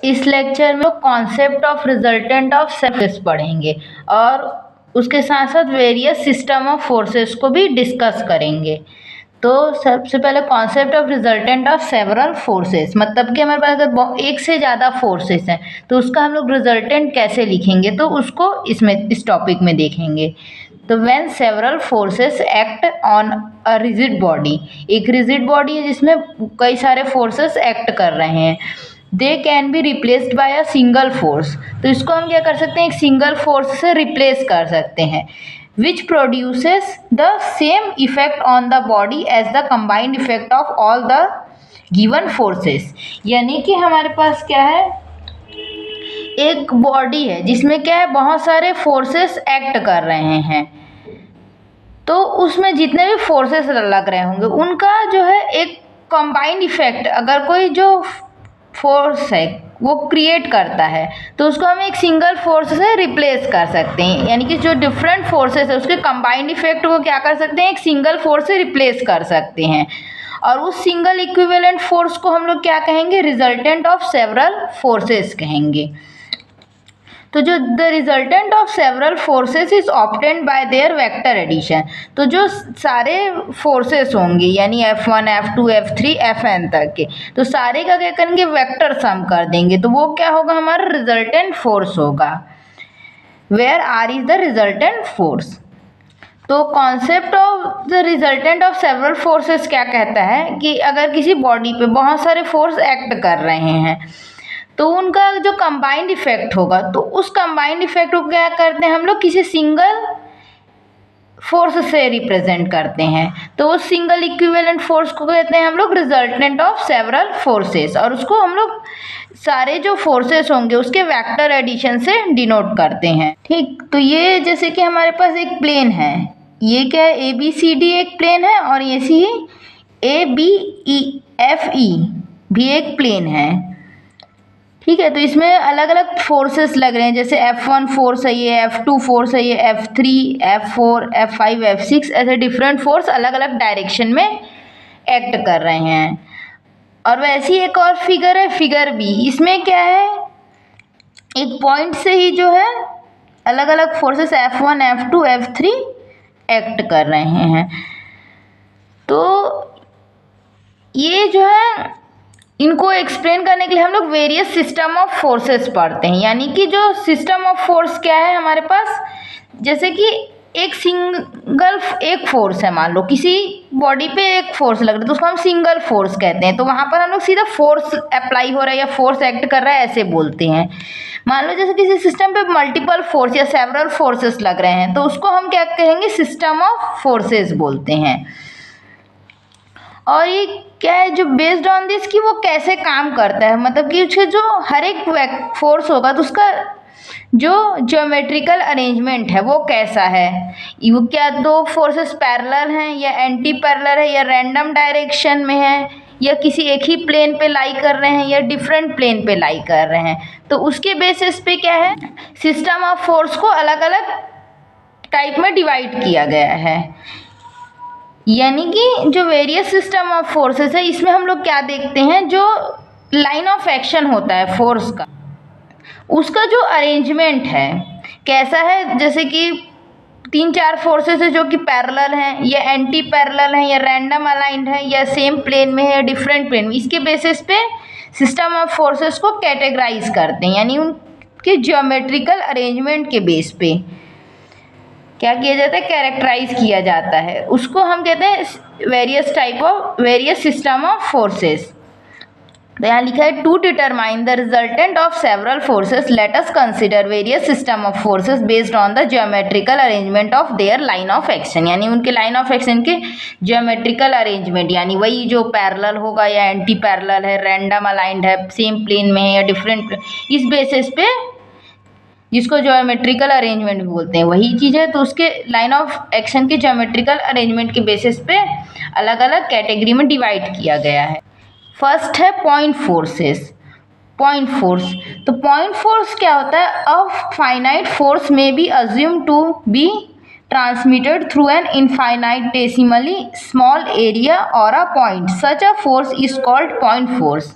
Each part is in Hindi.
इस लेक्चर में concept of resultant of self पढ़ेंगे और उसके साथ साथ वेरियस सिस्टम ऑफ फोर्सेस को भी डिस्कस करेंगे। तो सबसे पहले concept of resultant of several forces, मतलब कि हमारे पास अगर एक से ज़्यादा फोर्सेस हैं तो उसका हम लोग रिजल्टेंट कैसे लिखेंगे, तो उसको इस टॉपिक में देखेंगे। तो when several forces act on a rigid body, एक रिजिड बॉडी है जिसमें कई सारे फोर्सेस एक्ट कर रहे हैं, they can be replaced by a single force, तो इसको हम क्या कर सकते हैं, एक सिंगल फोर्स से रिप्लेस कर सकते हैं, which produces the same effect on the body as the combined effect of all the given forces. यानी कि हमारे पास क्या है, एक बॉडी है जिसमें क्या है, बहुत सारे फोर्सेस एक्ट कर रहे हैं, तो उसमें जितने भी फोर्सेस लग रहे होंगे उनका जो है एक कंबाइंड इफेक्ट, अगर कोई जो फोर्स है वो क्रिएट करता है तो उसको हम एक सिंगल फोर्स से रिप्लेस कर सकते हैं। यानी कि जो डिफरेंट फोर्सेस है उसके कंबाइंड इफेक्ट को क्या कर सकते हैं, एक सिंगल फोर्स से रिप्लेस कर सकते हैं, और उस सिंगल इक्विवेलेंट फोर्स को हम लोग क्या कहेंगे, रिजल्टेंट ऑफ सेवरल फोर्सेस कहेंगे। तो जो the resultant of several forces is obtained by their vector addition, तो जो सारे फोर्सेस होंगे यानी F1 F2 F3 Fn तक के, तो सारे का क्या करेंगे, वेक्टर सम कर देंगे, तो वो क्या होगा, हमारा रिजल्टेंट फोर्स होगा, where R is the resultant force. तो concept of the resultant of several forces क्या कहता है कि अगर किसी बॉडी पे बहुत सारे फोर्स एक्ट कर रहे हैं तो उनका जो कंबाइंड इफेक्ट होगा, तो उस कंबाइंड इफेक्ट को क्या करते हैं हम लोग, किसी सिंगल फोर्स से रिप्रेजेंट करते हैं, तो उस सिंगल इक्विवेलेंट फोर्स को कहते हैं हम लोग रिजल्टेंट ऑफ सेवरल फोर्सेस, और उसको हम लोग सारे जो फोर्सेस होंगे उसके वेक्टर एडिशन से डिनोट करते हैं। ठीक, तो ये जैसे कि हमारे पास एक प्लेन है, ये क्या है, ABCD एक प्लेन है, और ये सी ABEFE भी एक प्लेन है। ठीक है, तो इसमें अलग अलग फोर्सेस लग रहे हैं, जैसे F1 फोर्स है ये, F2 फोर्स है ये, F3 F4 F5 F6, ऐसे डिफरेंट फोर्स अलग अलग डायरेक्शन में एक्ट कर रहे हैं। और वैसी एक और फिगर है, फिगर B, इसमें क्या है, एक पॉइंट से ही जो है अलग अलग forces F1 F2 F3 act कर रहे हैं। तो ये जो है, इनको एक्सप्लेन करने के लिए हम लोग वेरियस सिस्टम ऑफ फोर्सेस पढ़ते हैं। यानी कि जो सिस्टम ऑफ फोर्स क्या है हमारे पास, जैसे कि एक फोर्स है, मान लो किसी बॉडी पे एक फोर्स लग रहा है तो उसको हम सिंगल फोर्स कहते हैं, तो वहाँ पर हम लोग सीधा फोर्स अप्लाई हो रहा है या फोर्स एक्ट कर रहा है ऐसे बोलते हैं। मान लो जैसे किसी सिस्टम पे मल्टीपल फोर्स या सेवरल फोर्सेस लग रहे हैं तो उसको हम क्या कहेंगे, सिस्टम ऑफ फोर्सेस बोलते हैं। और ये क्या है, जो बेस्ड ऑन दिस कि वो कैसे काम करता है, मतलब कि उसके जो हर एक फोर्स होगा तो उसका जो ज्योमेट्रिकल अरेंजमेंट है वो कैसा है, वो क्या दो फोर्सेस पैरेलल हैं या एंटी पैरेलल है या रैंडम डायरेक्शन में है या किसी एक ही प्लेन पे लाई कर रहे हैं या डिफरेंट प्लेन पे लाई कर रहे हैं, तो उसके बेसिस पे क्या है, सिस्टम ऑफ फोर्स को अलग अलग टाइप में डिवाइड किया गया है। यानी कि जो वेरियस सिस्टम ऑफ फोर्सेस है इसमें हम लोग क्या देखते हैं, जो लाइन ऑफ एक्शन होता है फोर्स का, उसका जो अरेंजमेंट है कैसा है, जैसे कि 3-4 फोर्सेस है जो कि पैरेलल हैं या एंटी पैरेलल हैं या रैंडम अलाइंड है या सेम प्लेन में है या डिफरेंट प्लेन में, इसके बेसिस पे सिस्टम ऑफ फोर्सेस को कैटेगराइज करते हैं। यानी उनके ज्योमेट्रिकल अरेंजमेंट के बेस पे क्या किया जाता है, कैरेक्टराइज किया जाता है, उसको हम कहते हैं वेरियस सिस्टम ऑफ फोर्सेस। तो यहाँ लिखा है, to determine the resultant of several forces let us consider various system of forces based on the geometrical arrangement of their line of action. यानी उनके लाइन ऑफ एक्शन के ज्योमेट्रिकल अरेंजमेंट, यानी वही जो पैरेलल होगा या एंटी पैरेलल है, रैंडम अलाइंड है, सेम प्लेन में है या डिफरेंट, इस बेसिस पे जिसको ज्योमेट्रिकल अरेंजमेंट भी बोलते हैं वही चीज़ है, तो उसके लाइन ऑफ एक्शन के ज्योमेट्रिकल अरेंजमेंट के बेसिस पे अलग अलग कैटेगरी में डिवाइड किया गया है। फर्स्ट है पॉइंट फोर्सेस। पॉइंट फोर्स, तो पॉइंट फोर्स क्या होता है, a finite force may be assume to be transmitted through an infinitesimally small area or a point. Such a force is called point force.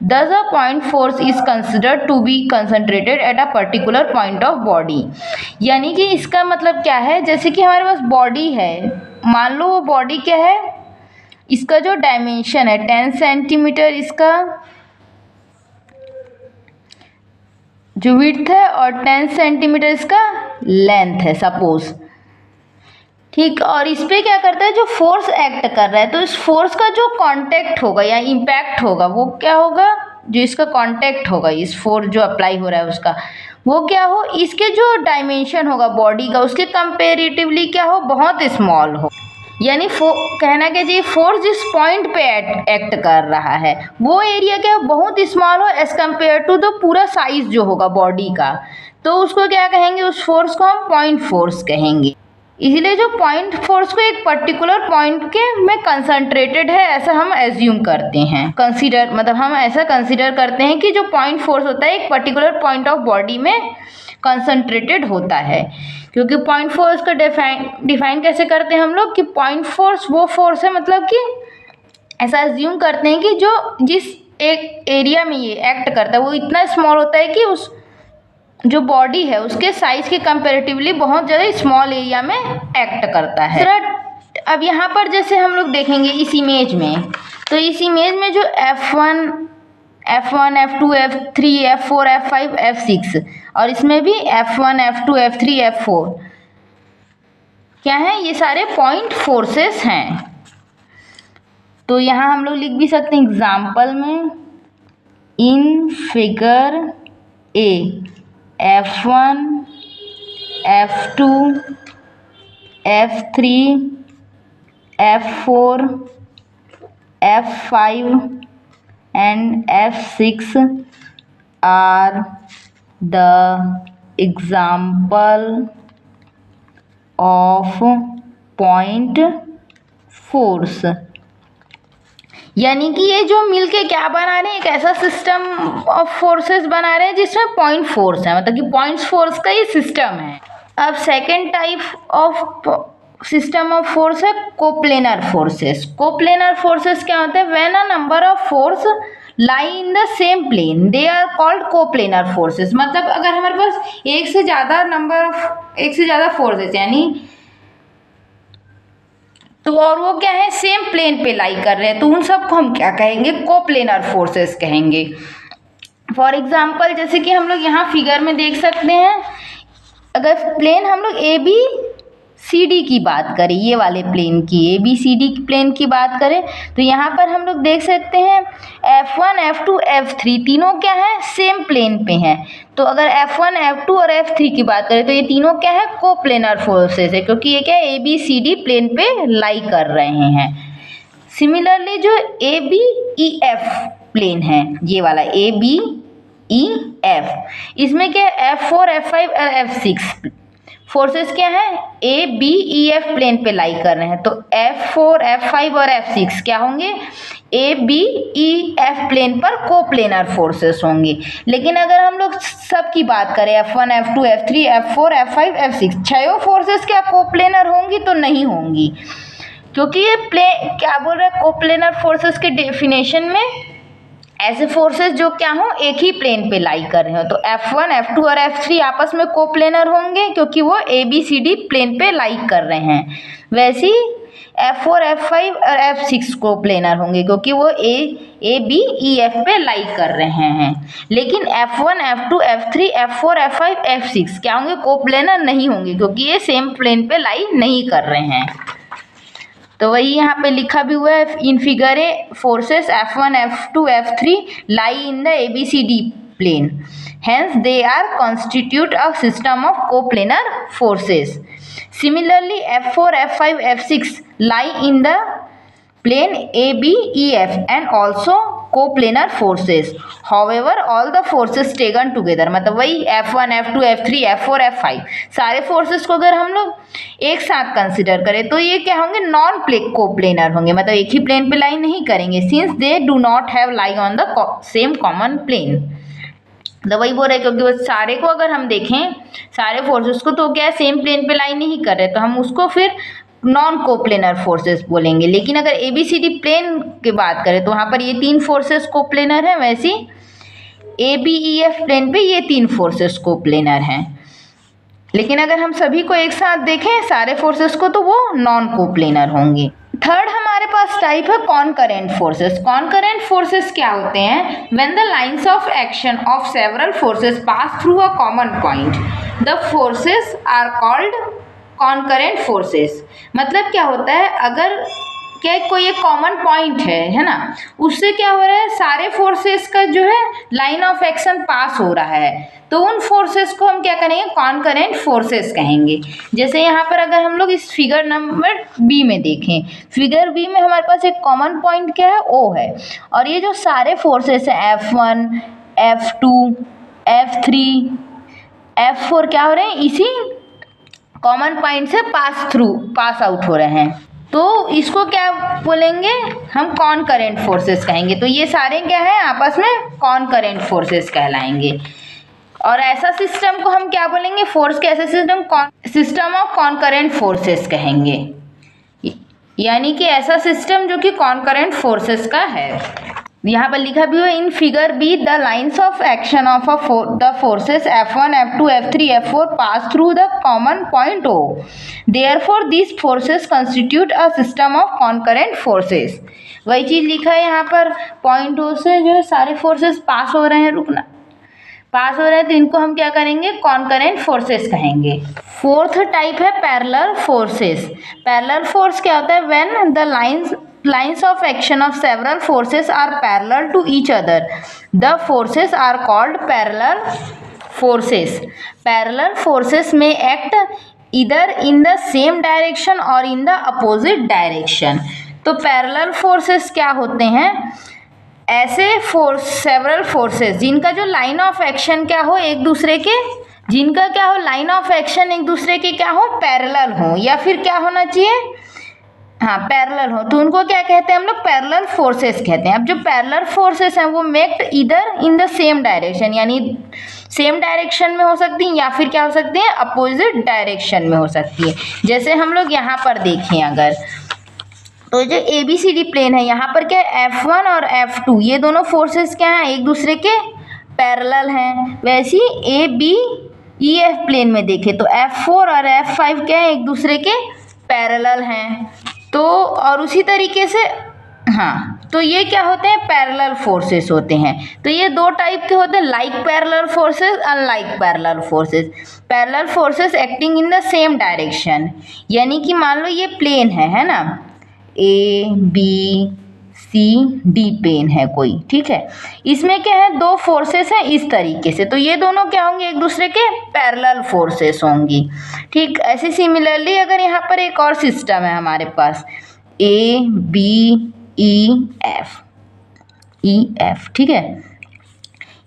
Thus a point force is considered to be concentrated at a particular point of body। यानी कि इसका मतलब क्या है, जैसे कि हमारे पास बॉडी है, मान लो वो बॉडी क्या है, इसका जो डायमेंशन है 10 सेंटीमीटर इसका जो विड्थ है और 10 सेंटीमीटर इसका लेंथ है सपोज, ठीक। और इस पे क्या करता है, जो फोर्स एक्ट कर रहा है, तो इस फोर्स का जो कांटेक्ट होगा या इम्पैक्ट होगा वो क्या होगा, जो इसका कांटेक्ट होगा, इस फोर्स जो अप्लाई हो रहा है उसका वो क्या हो, इसके जो डायमेंशन होगा बॉडी का उसके कंपेरेटिवली क्या हो, बहुत स्मॉल हो। यानी कहना क्या चाहिए, फोर्स जिस पॉइंट पे एक्ट कर रहा है वो एरिया क्या बहुत स्मॉल हो एज कम्पेयर टू द पूरा साइज जो होगा बॉडी का, तो उसको क्या कहेंगे, उस फोर्स को हम पॉइंट फोर्स कहेंगे। इसीलिए जो पॉइंट फोर्स को एक पर्टिकुलर पॉइंट के में कंसंट्रेटेड है ऐसा हम एज्यूम करते हैं, कंसीडर मतलब हम ऐसा कंसीडर करते हैं कि जो पॉइंट फोर्स होता है एक पर्टिकुलर पॉइंट ऑफ बॉडी में कंसंट्रेटेड होता है। क्योंकि पॉइंट फोर्स का डिफाइन कैसे करते हैं हम लोग, कि पॉइंट फोर्स वो फोर्स है, मतलब कि ऐसा एज्यूम करते हैं कि जो जिस एक एरिया में ये एक्ट करता है वो इतना स्मॉल होता है कि उस जो बॉडी है उसके साइज के कंपेरेटिवली बहुत ज़्यादा स्मॉल एरिया में एक्ट करता है। अब यहाँ पर जैसे हम लोग देखेंगे इस इमेज में, तो इस इमेज में जो F1, F2, F3, F4, F5, F6 और इसमें भी F1, F2, F3, F4 क्या है, ये सारे पॉइंट फोर्सेस हैं। तो यहाँ हम लोग लिख भी सकते हैं एग्जाम्पल में, इन figure A F1, F2, F3, F4, F5 and F6 are the example of point force। यानी कि ये जो मिलके क्या बना रहे हैं, एक ऐसा सिस्टम ऑफ फोर्सेस बना रहे हैं जिसमें पॉइंट फोर्स है, मतलब कि पॉइंट फोर्स का ये सिस्टम है। अब second type of system of force है कोप्लेनर फोर्सेस। कोप्लेनर फोर्सेस क्या होते हैं, when a number of force lie in the same plane they are called coplanar forces. मतलब अगर हमारे पास एक से ज़्यादा फोर्सेस यानी तो और वो क्या है, सेम प्लेन पे लाई कर रहे हैं, तो उन सबको हम क्या कहेंगे, कोप्लेनर फोर्सेस कहेंगे। फॉर एग्जांपल जैसे कि हम लोग यहाँ फिगर में देख सकते हैं, अगर प्लेन हम लोग ABCD की बात करें, ये वाले प्लेन की ABCD प्लेन की बात करें, तो यहाँ पर हम लोग देख सकते हैं F1, F2, F3 तीनों क्या है, सेम प्लेन पे हैं। तो अगर F1, F2 और F3 की बात करें तो ये तीनों क्या है, कोप्लेनर फोर्सेस है, क्योंकि ये क्या है ABCD प्लेन पे लाई कर रहे हैं। सिमिलरली जो ABEF प्लेन है, ये वाला ABEF, इसमें क्या है F4, F5 और F6 फोर्सेस क्या है, ABEF प्लेन पे लाई कर रहे हैं। तो F4, F5 और F6 क्या होंगे, ABEF प्लेन पर कोप्लेनर फोर्सेस होंगे। लेकिन अगर हम लोग सब की बात करें F1, F2, F3, F4, F5, F6 छह फोर्सेस क्या कोप्लेनर होंगी, तो नहीं होंगी, क्योंकि ये क्या बोल रहा है, कोप्लेनर फोर्सेस के डेफिनेशन में ऐसे फोर्सेस जो क्या हो, एक ही प्लेन पे लाई कर रहे हो। तो F1, F2 और F3 आपस में कोप्लेनर होंगे क्योंकि वो ABCD प्लेन पे लाई कर रहे हैं। वैसे ही F4, F5 और F6 कोप्लेनर होंगे क्योंकि वो ABEF पे लाई कर रहे हैं। लेकिन F1, F2, F3, F4, F5, F6 क्या होंगे, कोप्लेनर नहीं होंगे क्योंकि ये सेम प्लेन पे लाई नहीं कर रहे हैं। तो वही यहाँ पे लिखा भी हुआ है, in figure A forces F1, F2, F3 lie in the ABCD plane, hence they are constitute a system of coplanar forces. Similarly F4, F5, F6 lie in the plane ABEF and also coplanar forces. However, all the forces taken together, मतलब वही F1, F2, F3, F4, F5 सारे फोर्सेस को अगर हम लोग एक साथ कंसिडर करें तो ये क्या होंगे, नॉन कोप्लेनर होंगे, मतलब एक ही प्लेन पे लाई नहीं करेंगे, since they do not have lie on the same common plane. तो वही बोल रहे क्योंकि वो सारे को अगर हम देखें सारे फोर्सेस को तो क्या है, सेम प्लेन पे लाई नहीं कर रहे, तो हम उसको फिर नॉन कोप्लेनर फोर्सेस बोलेंगे। लेकिन अगर ABCD प्लेन की बात करें तो वहाँ पर ये 3 फोर्सेस कोप्लेनर है, वैसे ABEF प्लेन पे ये 3 फोर्सेस कोप्लेनर हैं। लेकिन अगर हम सभी को एक साथ देखें सारे फोर्सेस को तो वो नॉन कोप्लेनर होंगे। थर्ड हमारे पास टाइप है कॉनकरेंट फोर्सेस। कॉनकरेंट फोर्सेस क्या होते हैं? When the lines of action of several forces pass through a common point the forces are called concurrent forces. मतलब क्या होता है, अगर क्या कोई एक कॉमन पॉइंट है ना, उससे क्या हो रहा है, सारे फोर्सेस का जो है लाइन ऑफ एक्शन पास हो रहा है, तो उन फोर्सेस को हम क्या करेंगे? कॉनकरेंट फोर्सेस कहेंगे। जैसे यहाँ पर अगर हम लोग इस फिगर नंबर बी में देखें, फिगर बी में हमारे पास एक कॉमन पॉइंट क्या है? O है। और ये जो सारे फोर्सेस हैं F1, F2, F3, F4 क्या हो रहे हैं? इसी कॉमन पॉइंट से पास आउट हो रहे हैं, तो इसको क्या बोलेंगे? हम कॉनकरेंट फोर्सेस कहेंगे। तो ये सारे क्या है? आपस में कॉनकरेंट फोर्सेस कहलाएंगे। और ऐसा सिस्टम को हम क्या बोलेंगे? फोर्स के ऐसे सिस्टम ऑफ कॉनकरेंट फोर्सेस कहेंगे। यानी कि ऐसा सिस्टम जो कि कॉनकरेंट फोर्सेस का है। यहाँ पर लिखा भी हुआ in figure be the lines of action of the forces F1, F2, F3, F4 pass through the common point O। Therefore this forces constitute a system of कॉनकरेंट forces. वही चीज़ लिखा है यहाँ पर, पॉइंट O से जो है सारे फोर्सेस पास हो रहे हैं, पास हो रहे हैं, तो इनको हम क्या करेंगे? कॉनकरेंट फोर्सेस कहेंगे। फोर्थ टाइप है पैरेलल फोर्सेस। पैरेलल फोर्स क्या होता है? When the lines of action of several forces are parallel to each other the forces are called parallel forces. Parallel forces may act either in the same direction or in the opposite direction. तो parallel forces क्या होते हैं? ऐसे सेवरल फोर्सेस जिनका जो लाइन ऑफ एक्शन क्या हो एक दूसरे के, जिनका क्या हो लाइन ऑफ एक्शन एक दूसरे के क्या हो? पैरेलल हो, या फिर क्या होना चाहिए? हाँ, पैरेलल हो, तो उनको क्या कहते हैं हम लोग? पैरेलल फोर्सेस कहते हैं। अब जो पैरेलल फोर्सेस हैं वो मेक्ड इधर इन द सेम डायरेक्शन, यानी सेम डायरेक्शन में हो सकती हैं, या फिर क्या हो सकती हैं? अपोजिट डायरेक्शन में हो सकती है। जैसे हम लोग यहाँ पर देखें अगर, तो जो ABCD प्लेन है यहाँ पर क्या है? F1 और F2 ये दोनों फोर्सेस क्या हैं? एक दूसरे के पैरेलल हैं। वैसे ही ABEF प्लेन में देखें तो F4 और F5 क्या है? एक दूसरे के पैरेलल हैं। तो और उसी तरीके से हाँ, तो ये क्या होते हैं? पैरेलल फोर्सेस होते हैं। तो ये दो टाइप के होते हैं, like parallel forces, unlike parallel forces. Parallel forces acting in the same direction, यानी कि मान लो ये प्लेन है ना, ABCD प्लेन है कोई, ठीक है। इसमें क्या है? दो फोर्सेस हैं इस तरीके से, तो ये दोनों क्या होंगे? एक दूसरे के पैरेलल फोर्सेस होंगी, ठीक। ऐसे सिमिलरली अगर यहाँ पर एक और सिस्टम है हमारे पास ABEF, ठीक है।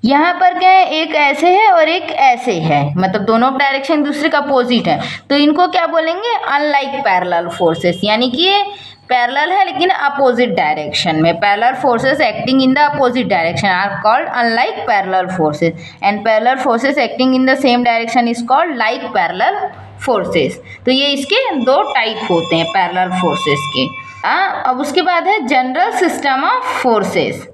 यहाँ पर क्या है? एक ऐसे है और एक ऐसे है, मतलब दोनों डायरेक्शन दूसरे का अपोजिट है, तो इनको क्या बोलेंगे? अनलाइक पैरेलल फोर्सेस, यानी कि ये पैरेलल है लेकिन अपोजिट डायरेक्शन में। Parallel forces acting in the opposite direction are called unlike parallel forces, and parallel forces acting in the same direction is called like parallel forces. तो ये इसके दो टाइप होते हैं पैरेलल फोर्सेस के। अब उसके बाद है general system of forces.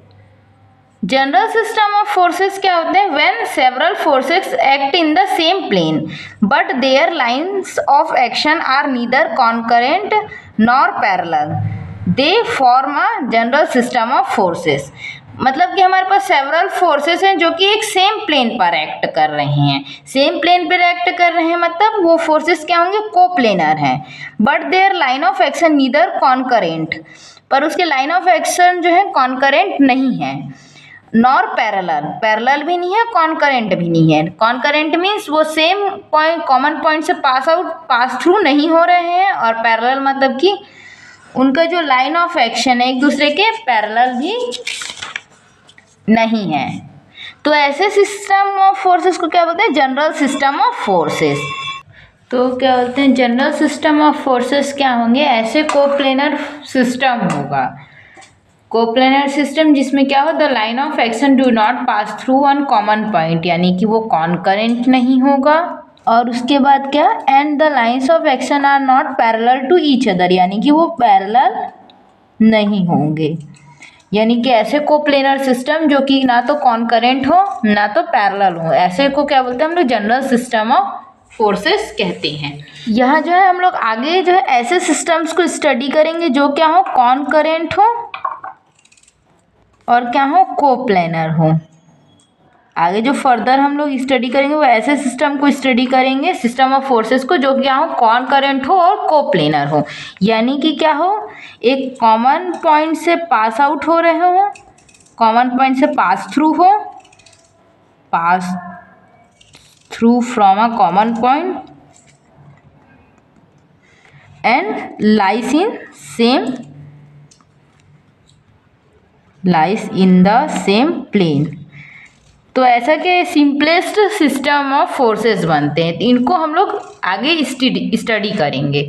General system of forces क्या होते हैं? When several forces act in the same plane but their lines of action are neither concurrent nor parallel they form a general system of forces. मतलब कि हमारे पास सेवरल फोर्सेस हैं जो कि एक सेम प्लेन पर एक्ट कर रहे हैं। सेम प्लेन पर एक्ट कर रहे हैं मतलब वो फोर्सेस क्या होंगे? कोप्लेनर हैं, but their line of action neither concurrent, पर उसके लाइन ऑफ एक्शन जो है कॉन्करेंट नहीं है, नॉर पैरेलल, पैरेलल भी नहीं है, कॉन्करेंट भी नहीं है। कॉन्करेंट मीन्स वो सेम पॉइंट, कॉमन पॉइंट से पास थ्रू नहीं हो रहे हैं, और पैरेलल मतलब कि उनका जो लाइन ऑफ एक्शन है एक दूसरे के पैरेलल भी नहीं है। तो ऐसे सिस्टम ऑफ फोर्सेस को क्या बोलते हैं? General system of forces. तो क्या बोलते हैं? जनरल सिस्टम ऑफ फोर्सेस क्या होंगे? ऐसे कोप्लेनर सिस्टम होगा, कोप्लेनर सिस्टम जिसमें क्या हो? The line of action do not pass through one common point, यानी कि वो कॉन्करेंट नहीं होगा, और उसके बाद क्या, and the lines of action are not parallel to each other, यानी कि वो पैरेलल नहीं होंगे। यानी कि ऐसे कोप्लेनर सिस्टम जो कि ना तो कॉन्करेंट हो ना तो पैरेलल हो, ऐसे को क्या बोलते हैं हम लोग, जनरल सिस्टम ऑफ फोर्सेस कहते हैं। यहाँ जो है हम लोग आगे जो है ऐसे सिस्टम्स को स्टडी करेंगे जो क्या हो, कॉन्करेंट हो और क्या हो, कोप्लेनर हो। आगे जो फर्दर हम लोग स्टडी करेंगे वो ऐसे सिस्टम को स्टडी करेंगे, सिस्टम ऑफ फोर्सेस को, जो क्या हो, कॉन्करेंट हो और कोप्लेनर हो। यानी कि क्या हो, एक कॉमन पॉइंट से पास आउट हो रहे हो, कॉमन पॉइंट से पास थ्रू हो, pass through from a common point and lies in the same plane. तो ऐसा के सिंपलेस्ट सिस्टम ऑफ फोर्सेस बनते हैं, इनको हम लोग आगे स्टडी करेंगे।